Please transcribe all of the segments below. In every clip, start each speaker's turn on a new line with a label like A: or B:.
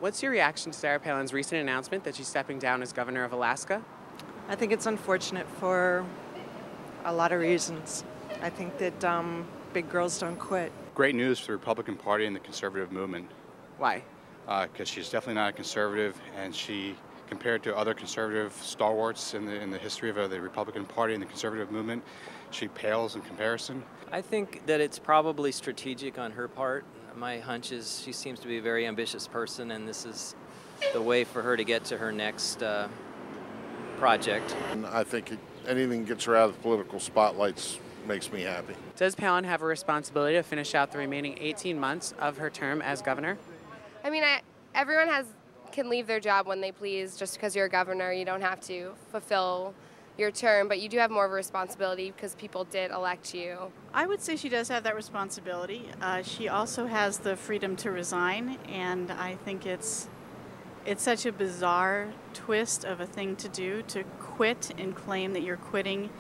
A: What's your reaction to Sarah Palin's recent announcement that she's stepping down as governor of Alaska?
B: I think it's unfortunate for a lot of reasons. I think that big girls don't quit.
C: Great news for the Republican Party and the conservative movement.
A: Why?
C: Because she's definitely not a conservative, and she, compared to other conservative stalwarts in the history of the Republican Party and the conservative movement, she pales in comparison.
D: I think that it's probably strategic on her part. My hunch is she seems to be a very ambitious person, and this is the way for her to get to her next project.
E: And I think anything that gets her out of the political spotlights makes me happy.
A: Does Palin have a responsibility to finish out the remaining 18 months of her term as governor?
F: I mean, everyone can leave their job when they please. Just because you're a governor, you don't have to fulfill your term, but you do have more of a responsibility because people did elect you.
G: I would say she does have that responsibility. She also has the freedom to resign, and I think it's such a bizarre twist of a thing to do, to quit and claim that you're quitting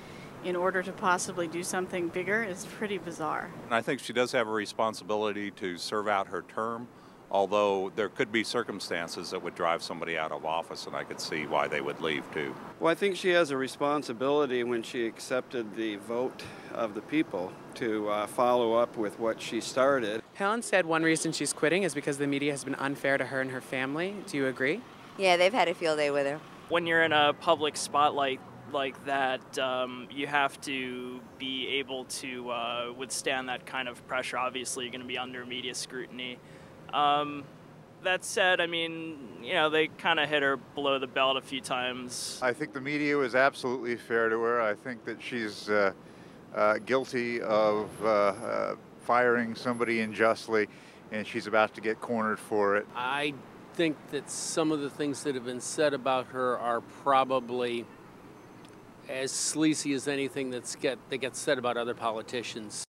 G: in order to possibly do something bigger. Is pretty bizarre.
H: And I think she does have a responsibility to serve out her term, although there could be circumstances that would drive somebody out of office, and I could see why they would leave too.
I: Well, I think she has a responsibility when she accepted the vote of the people to follow up with what she started.
A: Palin said one reason she's quitting is because the media has been unfair to her and her family. Do you agree?
J: Yeah, they've had a field day with her.
K: When you're in a public spotlight like that, you have to be able to withstand that kind of pressure. Obviously, you're going to be under media scrutiny. That said, I mean, you know, they kind of hit her below the belt a few times.
L: I think the media was absolutely fair to her. I think that she's guilty of firing somebody unjustly, and she's about to get cornered for it.
M: I think that some of the things that have been said about her are probably as sleazy as anything that gets said about other politicians.